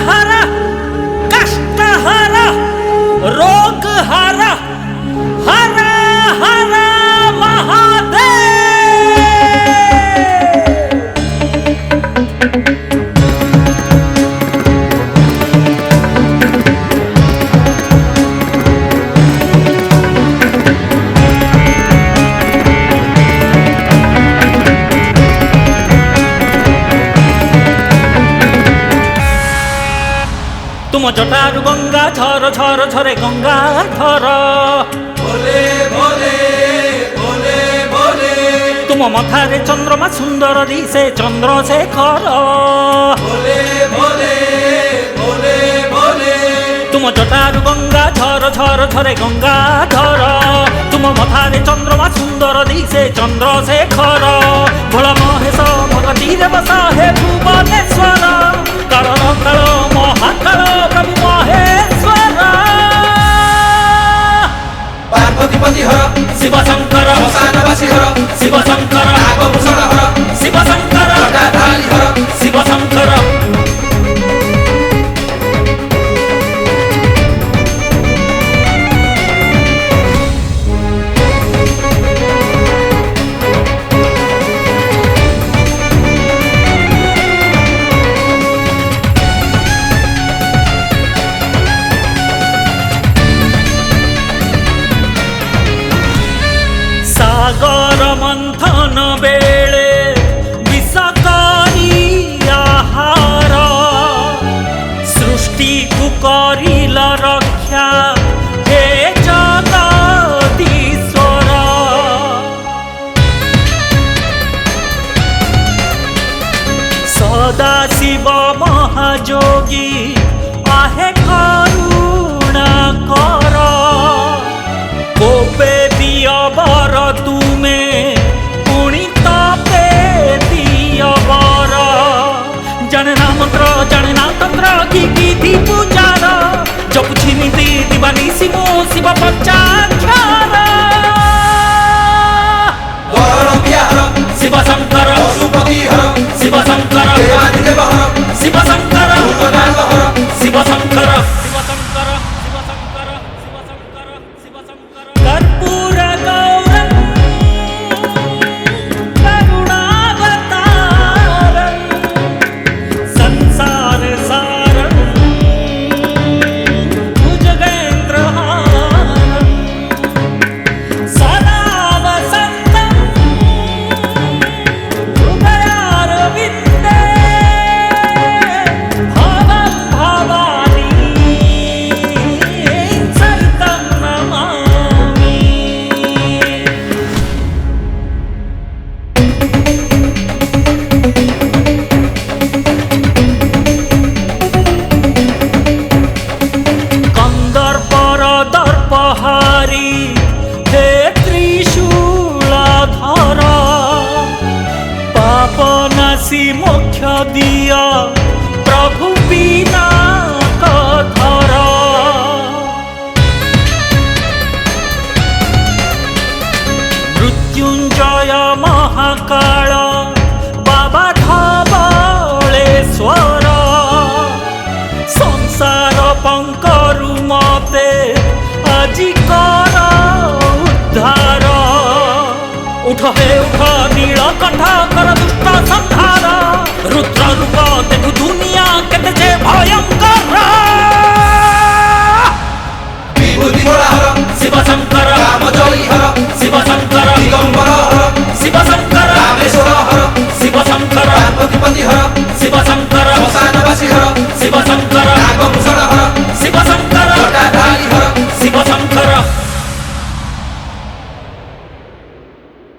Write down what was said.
हरा कष्ट हरा रोग हरा हरा हरा महादेव। तुम जटारु गंगा झर झर झरे गंगा धर भोले भोले भोले भोले तुम मथारे चंद्रमा सुंदर दिशे चंद्रशेखर भोले भोले भोले भोले तुम जटारु गंगा झर झर झरे गंगा धर तुम मथारे चंद्रमा सुंदर दिशे चंद्रशेखर भोला महेश भगती देवस हे भुवनेश्वर काल काल महाकाल प्रभु महेश्वर पार्वती पति हर शिव शंकर श्मशानवासी हर शिव शंकर नागभूषण हर शिव शंकर जटाधारी हर शिव शंकर। सागर मंथन बेले विषकारी आहार सृष्टि को करिल रक्षा हे जगदीश्वर सदा शिव महाजोगी आहे करुणा कर कोपे दियबर तुमे पुणी तपे दियबर जनना मंत्र जनना तंत्र की विधि पूजार जपुछि नीति दिवानी शिव शिव पंचाक्षर वरण बिहार शिव शंकर पशुपति हर शिव शंकर देवादिदेव हर शिव शंकर भूतनाथ हर शिव शंकर शिव शंकर शिव शंकर शिव शंकर शिव शंकर कर्पूर गौरं करुणावतारं संसार सारं भुजगेन्द्रहारं सदा वसन्तं हृदयारविन्दे भवं भवानी सहितं नमामि। कंदर्पर दर्पहारी हे त्रिशूलधर पापनाशी मोक्ष दिया प्रभु पिनाकधर मृत्युंजय महाकाल बाबा धवलेश्वर संसार पंकरु मते আজি कर उद्धार उठ हे उठ नीलकंठ कर दुष्ट संहार रुद्र रूप देखु दुनिया केते जे भयंकर विभूति मोरा हर शिव शंकर कामजयी हर शिव शंकर दिगंबर हर शिव शंकर रामेश्वर हर शिव शंकर पार्वती पति हर शिव शंकर श्मशानवासी हर शिव शंकर नागभूषण